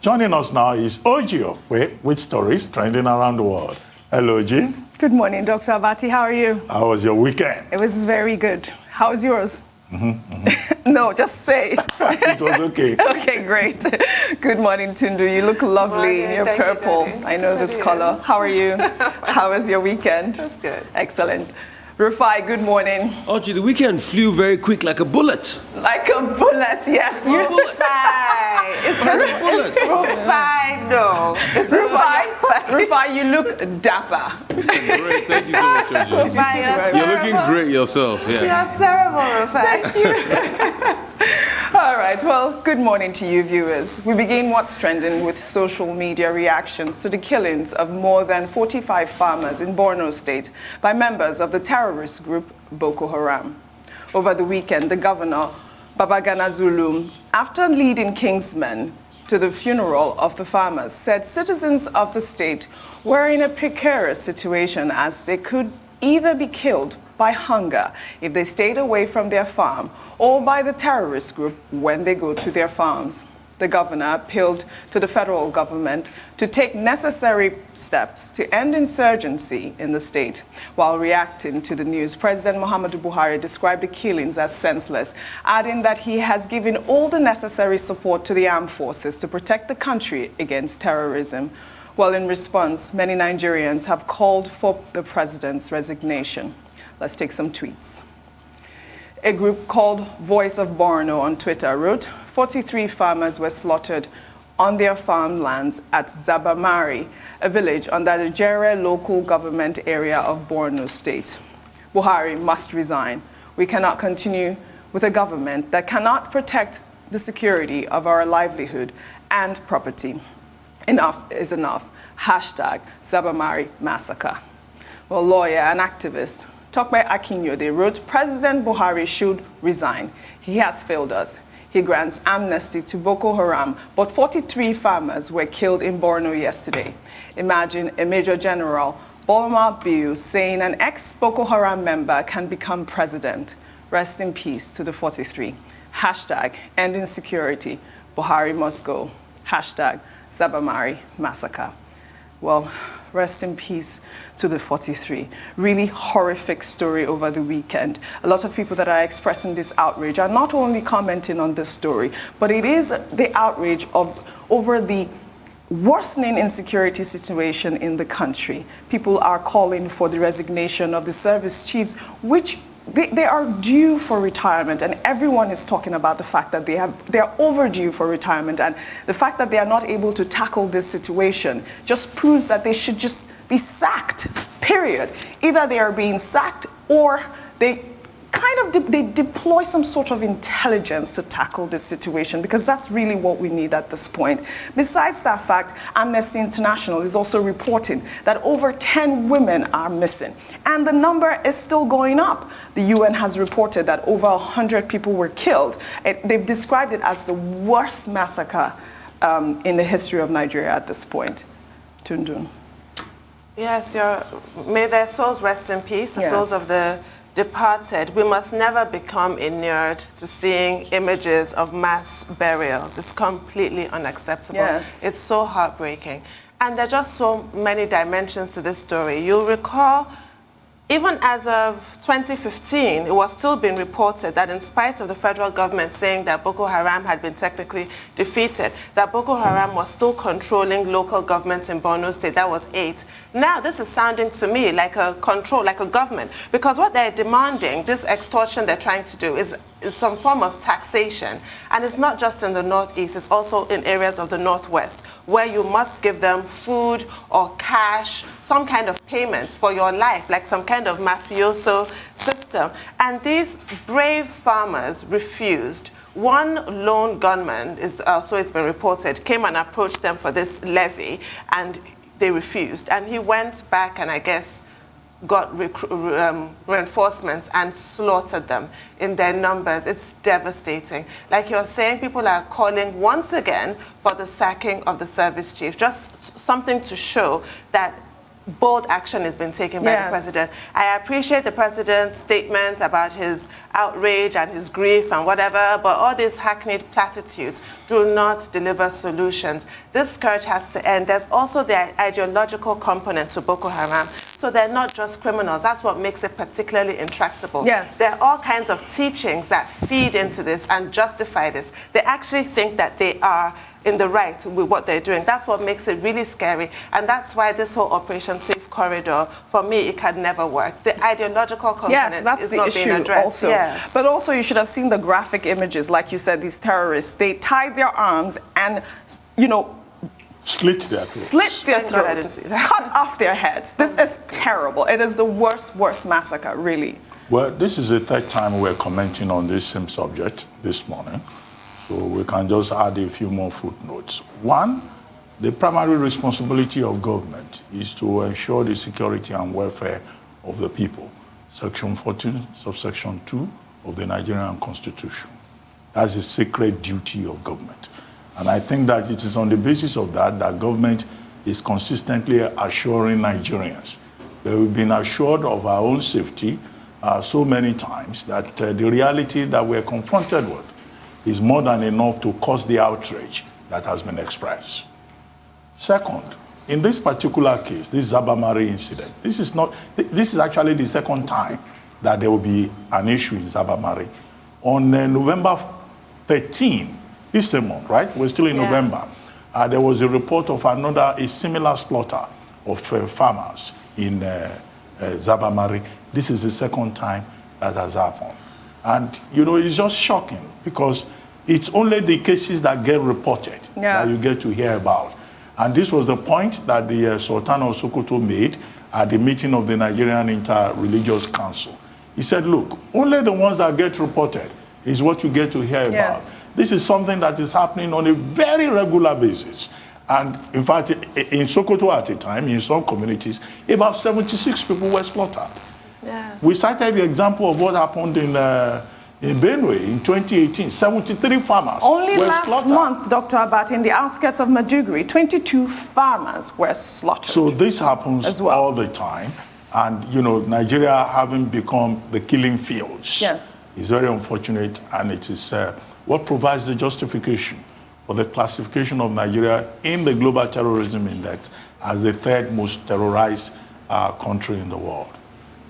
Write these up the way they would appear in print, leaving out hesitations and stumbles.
Joining us now is Oji Okpe with stories trending around the world. Hello, Oji. Good morning, Dr. Abati. How are you? How was your weekend? It was very good. How's yours? No, just say. It was okay. Okay, great. Good morning, Tundu. You look lovely in your purple. I know this color. How are you? How was your weekend? It was good. Excellent. Rufai, good morning. Oji, the weekend flew very quick like a bullet. Like a bullet, yes. You It's Rufai, no. Rufai, you look dapper. Great, thank you so much, Oji. Rufai, You're looking great yourself. Yeah. you're terrible, Rufai. All right, well, good morning to you viewers. We begin what's trending with social media reactions to the killings of more than 45 farmers in Borno State by members of the terrorist group Boko Haram. Over the weekend, the governor, Babagana Zulum, after leading Kingsmen to the funeral of the farmers, said citizens of the state were in a precarious situation as they could either be killed by hunger if they stayed away from their farm or by the terrorist group when they go to their farms. The governor appealed to the federal government to take necessary steps to end insurgency in the state. While reacting to the news, President Muhammadu Buhari described the killings as senseless, adding that he has given all the necessary support to the armed forces to protect the country against terrorism. Well, in response, many Nigerians have called for the president's resignation. Let's take some tweets. A group called Voice of Borno on Twitter wrote, 43 farmers were slaughtered on their farmlands at Zabamari, a village under the Jere local government area of Borno State. Buhari must resign. We cannot continue with a government that cannot protect the security of our livelihood and property. Enough is enough. Hashtag Zabamari Massacre. Well, lawyer and activist Okpe Akinyode wrote, President Buhari should resign. He has failed us. He grants amnesty to Boko Haram, but 43 farmers were killed in Borno yesterday. Imagine a Major General, Bolma Biu, saying an ex-Boko Haram member can become president. Rest in peace to the 43. Hashtag end insecurity. Buhari must go. Hashtag Zabamari Massacre. Well, rest in peace to the 43. Really horrific story over the weekend. A lot of people that are expressing this outrage are not only commenting on this story, but it is the outrage over the worsening insecurity situation in the country. People are calling for the resignation of the service chiefs, which they are due for retirement, and everyone is talking about the fact that they are overdue for retirement, and the fact that they are not able to tackle this situation just proves that they should just be sacked, period. Either they are being sacked or they deploy some sort of intelligence to tackle this situation, because that's really what we need at this point. Besides that fact, Amnesty International is also reporting that over 10 women are missing, and the number is still going up. The UN has reported that over 100 people were killed. They've described it as the worst massacre in the history of Nigeria at this point. Tundun. Yes, may their souls rest in peace, the souls of the departed. We must never become inured to seeing images of mass burials. It's completely unacceptable. Yes. It's so heartbreaking. And there are just so many dimensions to this story. You'll recall, even as of 2015, it was still being reported that in spite of the federal government saying that Boko Haram had been technically defeated, that Boko Haram was still controlling local governments in Borno State. That was 8. Now this is sounding to me like a control, like a government, because what they're demanding, this extortion they're trying to do, is some form of taxation. And it's not just in the northeast, it's also in areas of the northwest, where you must give them food or cash, some kind of payment for your life, like some kind of mafioso system. And these brave farmers refused. One lone gunman, so it's been reported, came and approached them for this levy, and they refused. And he went back and I guess got reinforcements and slaughtered them in their numbers. It's devastating. Like you're saying, people are calling once again for the sacking of the service chief. Just something to show that bold action is being taken by the president. I appreciate the president's statements about his outrage and his grief and whatever, but all these hackneyed platitudes do not deliver solutions. This scourge has to end. There's also the ideological component to Boko Haram. So they're not just criminals. That's what makes it particularly intractable. Yes. There are all kinds of teachings that feed into this and justify this. They actually think that they are in the right with what they're doing. That's what makes it really scary. And that's why this whole Operation Safe Corridor, for me, it can never work. The ideological component is not being addressed. Also. Yes. But also you should have seen the graphic images, like you said, these terrorists, they tied their arms and, you know, slit their throats, cut off their heads. This is terrible. It is the worst massacre, really. Well, this is the third time we're commenting on this same subject this morning. So we can just add a few more footnotes. One, the primary responsibility of government is to ensure the security and welfare of the people. Section 14, subsection 2 of the Nigerian Constitution. That's a sacred duty of government. And I think that it is on the basis of that that government is consistently assuring Nigerians. We've been assured of our own safety so many times that the reality that we're confronted with is more than enough to cause the outrage that has been expressed. Second, in this particular case, this Zabamari incident, this is actually the second time that there will be an issue in Zabamari. On November 13, this same month, right? We're still in November. There was a report of a similar slaughter of farmers in Zabamari. This is the second time that has happened. And, you know, it's just shocking because it's only the cases that get reported that you get to hear about. And this was the point that the Sultan of Sokoto made at the meeting of the Nigerian Inter-Religious Council. He said, look, only the ones that get reported is what you get to hear about. This is something that is happening on a very regular basis. And in fact, in Sokoto at the time, in some communities, about 76 people were slaughtered. We cited the example of what happened in Benue in 2018. 73 farmers Only were last slaughtered. month, Dr. Abat, in the outskirts of Maiduguri, 22 farmers were slaughtered. So this happens as well. all the time. And, you know, Nigeria having become the killing fields is very unfortunate. And it is what provides the justification for the classification of Nigeria in the Global Terrorism Index as the third most terrorized country in the world.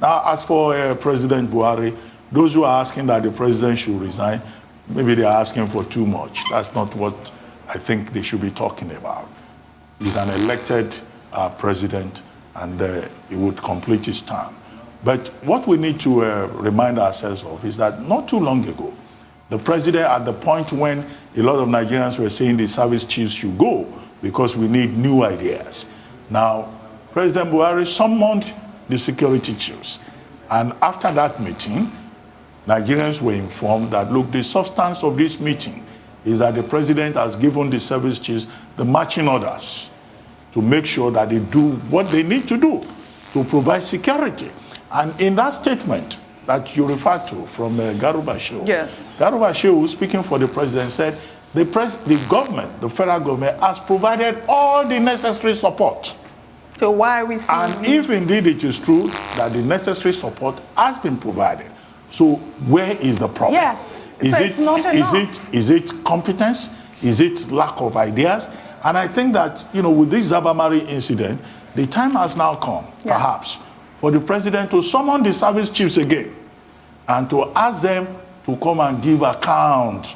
Now, as for President Buhari, those who are asking that the president should resign, maybe they are asking for too much. That's not what I think they should be talking about. He's an elected president, and he would complete his term. But what we need to remind ourselves of is that not too long ago, the president, at the point when a lot of Nigerians were saying the service chiefs should go because we need new ideas. Now, President Buhari summoned the security chiefs. And after that meeting, Nigerians were informed that, look, the substance of this meeting is that the president has given the service chiefs the marching orders to make sure that they do what they need to do to provide security. And in that statement that you referred to from Garuba Shehu, Garuba Shehu, speaking for the president, said the government, the federal government, has provided all the necessary support. So why are we seeing And if indeed it is true that the necessary support has been provided, so where is the problem? It's not enough. Is it competence? Is it lack of ideas? And I think that, you know, with this Zabamari incident, the time has now come, perhaps, for the president to summon the service chiefs again and to ask them to come and give account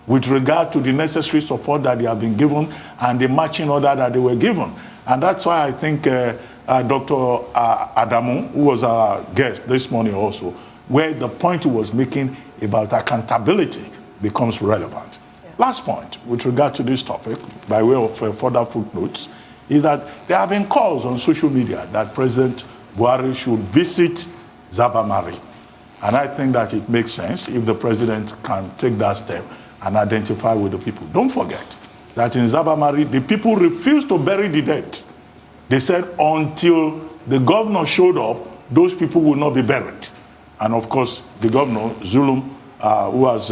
with regard to the necessary support that they have been given and the marching order that they were given. And that's why I think Dr. Adamu, who was our guest this morning also, where the point he was making about accountability becomes relevant. Last point with regard to this topic, by way of further footnotes, is that there have been calls on social media that President Buhari should visit Zabamari. And I think that it makes sense if the president can take that step and identify with the people. Don't forget that in Zabamari, the people refused to bury the dead. They said until the governor showed up, those people will not be buried. And of course, the governor, Zulum, who has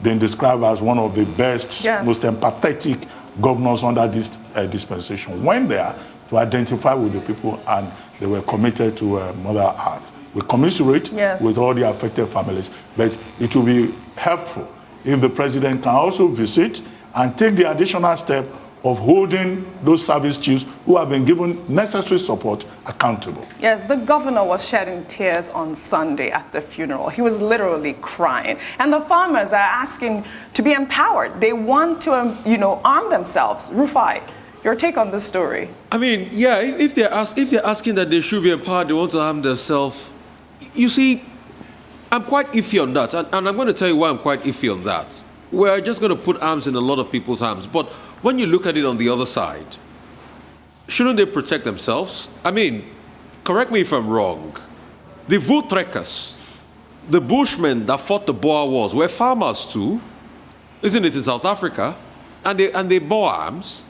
been described as one of the best, most empathetic governors under this dispensation, went there to identify with the people, and they were committed to Mother Earth. We commiserate with all the affected families, but it will be helpful if the president can also visit and take the additional step of holding those service chiefs who have been given necessary support accountable. Yes, the governor was shedding tears on Sunday at the funeral. He was literally crying. And the farmers are asking to be empowered. They want to, arm themselves. Rufai, your take on this story? I mean, yeah, if they're asking that they should be empowered, they want to arm themselves. You see, I'm quite iffy on that, and I'm going to tell you why I'm quite iffy on that. We're just going to put arms in a lot of people's hands, but when you look at it on the other side, shouldn't they protect themselves? I mean, correct me if I'm wrong. The Voortrekkers, the Bushmen that fought the Boer Wars, were farmers too, isn't it, in South Africa? And they bore arms.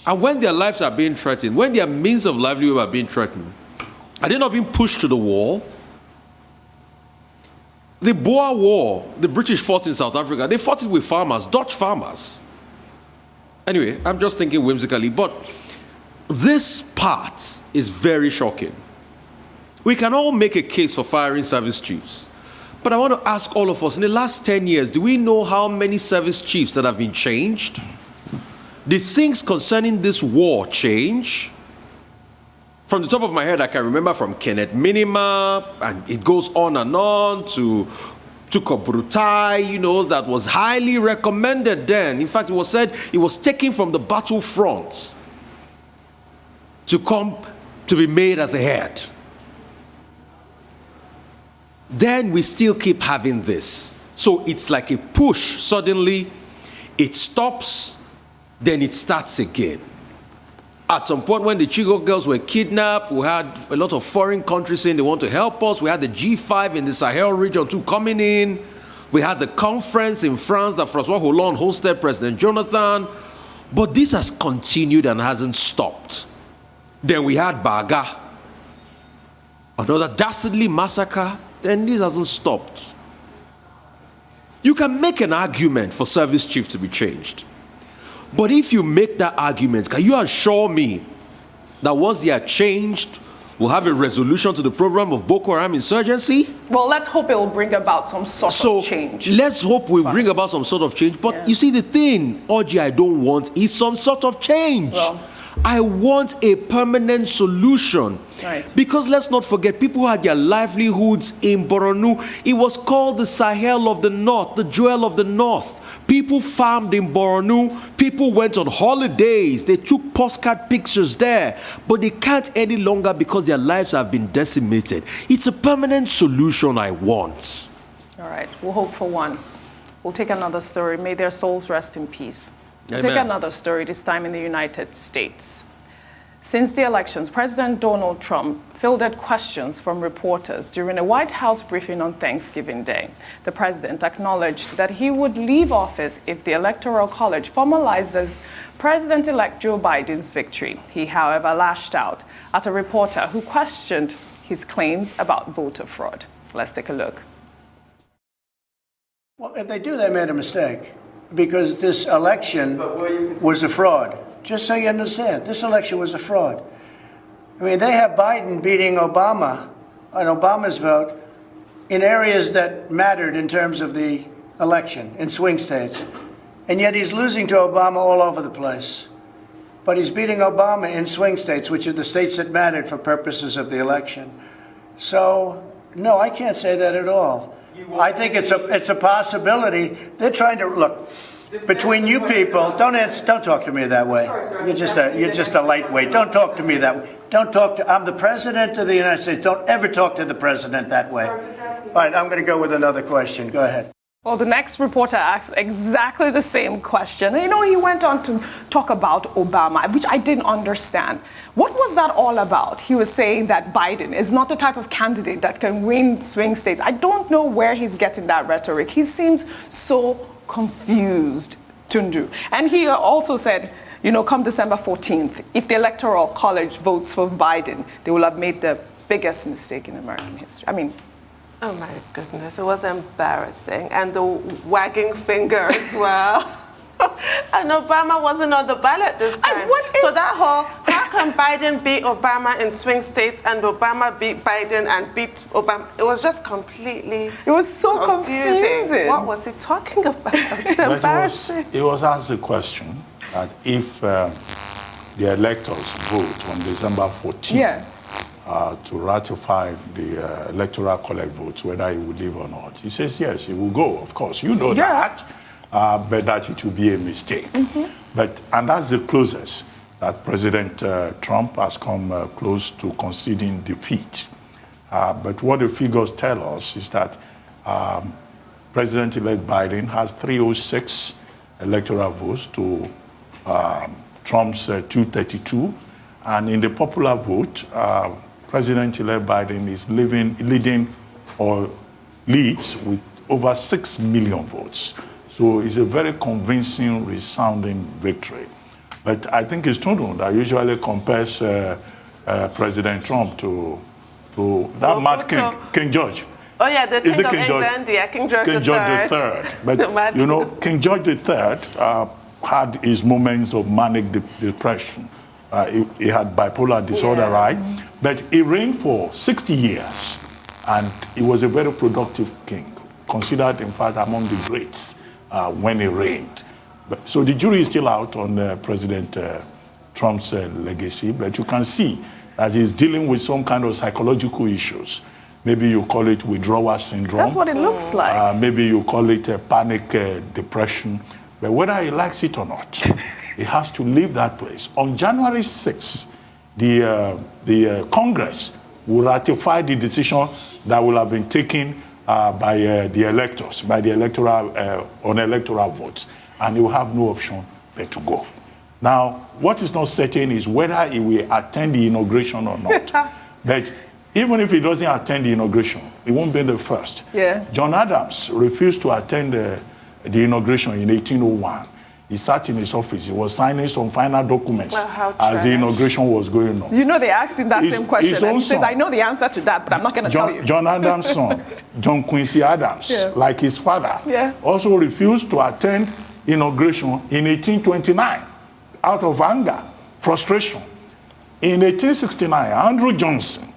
And when their lives are being threatened, when their means of livelihood are being threatened, are they not being pushed to the wall? The Boer War, the British fought in South Africa. They fought it with farmers, Dutch farmers. Anyway, I'm just thinking whimsically, but this part is very shocking. We can all make a case for firing service chiefs. But I want to ask all of us, in the last 10 years, do we know how many service chiefs that have been changed? Did things concerning this war change? From the top of my head, I can remember from Kenneth Minima, and it goes on and on, to Brutai, that was highly recommended then. In fact, it was said it was taken from the battlefront to come to be made as a head. Then we still keep having this. So it's like a push. Suddenly, it stops, then it starts again. At some point when the Chibok girls were kidnapped, we had a lot of foreign countries saying they want to help us. We had the G5 in the Sahel region too coming in. We had the conference in France that François Hollande hosted President Jonathan. But this has continued and hasn't stopped. Then we had Baga, another dastardly massacre. Then this hasn't stopped. You can make an argument for service chief to be changed. But if you make that argument, can you assure me that once they are changed, we'll have a resolution to the problem of Boko Haram insurgency? Well, let's hope it will bring about some sort of change. Let's hope we bring about some sort of change. But you see, the thing, Oji, I don't want is some sort of change. Well, I want a permanent solution. Right. Because let's not forget, people had their livelihoods in Borno. It was called the Sahel of the North, the Jewel of the North. People farmed in Borno. People went on holidays. They took postcard pictures there. But they can't any longer because their lives have been decimated. It's a permanent solution I want. All right. We'll hope for one. We'll take another story. May their souls rest in peace. We'll take another story, this time in the United States. Since the elections, President Donald Trump fielded questions from reporters during a White House briefing on Thanksgiving Day. The president acknowledged that he would leave office if the Electoral College formalizes President-elect Joe Biden's victory. He, however, lashed out at a reporter who questioned his claims about voter fraud. Let's take a look. Well, if they do, they made a mistake, because this election was a fraud. Just so you understand, this election was a fraud. I mean, they have Biden beating Obama on Obama's vote in areas that mattered in terms of the election, in swing states. And yet he's losing to Obama all over the place. But he's beating Obama in swing states, which are the states that mattered for purposes of the election. So, no, I can't say that at all. I think it's a possibility. They're trying to, look, between you people, don't talk to me that way. You're just a lightweight. Don't talk to me that way. I'm the president of the United States. Don't ever talk to the president that way. All right, I'm going to go with another question. Go ahead. Well, the next reporter asked exactly the same question. You know, he went on to talk about Obama, which I didn't understand. What was that all about? He was saying that Biden is not the type of candidate that can win swing states. I don't know where he's getting that rhetoric. He seems so confused, Tundu. And he also said, come December 14th, if the Electoral College votes for Biden, they will have made the biggest mistake in American history. I mean, oh my goodness, it was embarrassing. And the wagging finger as well. And Obama wasn't on the ballot this time. So that whole, how can Biden beat Obama in swing states and Obama beat Biden and beat Obama? It was just completely It was so confusing. What was he talking about? It's embarrassing. It was asked the question that if the electors vote on December 14th to ratify the electoral college votes, whether he would leave or not, he says yes, he will go, of course. You know that. But that it will be a mistake. And that's the closest that President Trump has come close to conceding defeat. But what the figures tell us is that President-elect Biden has 306 electoral votes to Trump's 232. And in the popular vote, President-elect Biden is leading or leads with over 6 million votes. So it's a very convincing, resounding victory. But I think it's Tunu that usually compares President Trump to that mad King George. Oh yeah, the King of England, King George III. But you know, King George III had his moments of manic depression. He had bipolar disorder, right? But he reigned for 60 years, and he was a very productive king, considered, in fact, among the greats when he reigned. So the jury is still out on President Trump's legacy, but you can see that he's dealing with some kind of psychological issues. Maybe you call it withdrawal syndrome. That's what it looks like. Maybe you call it panic depression. But whether he likes it or not, he has to leave that place. On January 6th, the Congress will ratify the decision that will have been taken by the electors, by the electoral, on electoral votes. And he will have no option but to go. Now, what is not certain is whether he will attend the inauguration or not. But even if he doesn't attend the inauguration, he won't be the first. John Adams refused to attend the inauguration in 1801. He sat in his office. He was signing some final documents as the inauguration was going on. You know, they asked him that same question. And he says, I know the answer to that, but I'm not going to tell you. John Adams' son, John Quincy Adams, like his father, also refused to attend inauguration in 1829 out of anger, frustration. In 1869, Andrew Johnson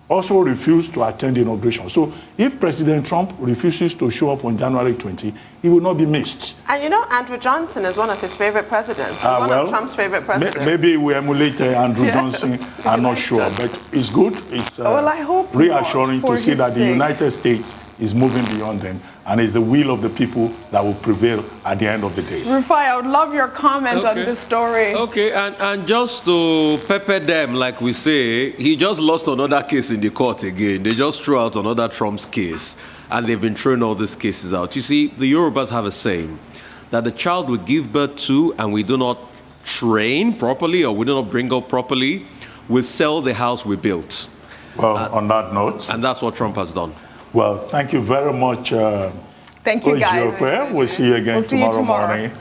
also refused to attend the inauguration. So if President Trump refuses to show up on January 20, he will not be missed. And you know, Andrew Johnson is one of his favorite presidents. He's one of Trump's favorite presidents. Maybe we emulate Andrew Johnson. I'm not sure, but it's good. It's I hope reassuring to see that the sake. United States is moving beyond them, and it's the will of the people that will prevail at the end of the day. Rufai, I would love your comment on this story. Okay, and just to pepper them, like we say, he just lost another case in the court again. They just threw out another Trump's case, and they've been throwing all these cases out. You see, the Yorubas have a saying that the child we give birth to and we do not train properly or we do not bring up properly, will sell the house we built. Well, on that note. And that's what Trump has done. Well, thank you very much. Thank you, guys. We'll see you again tomorrow morning.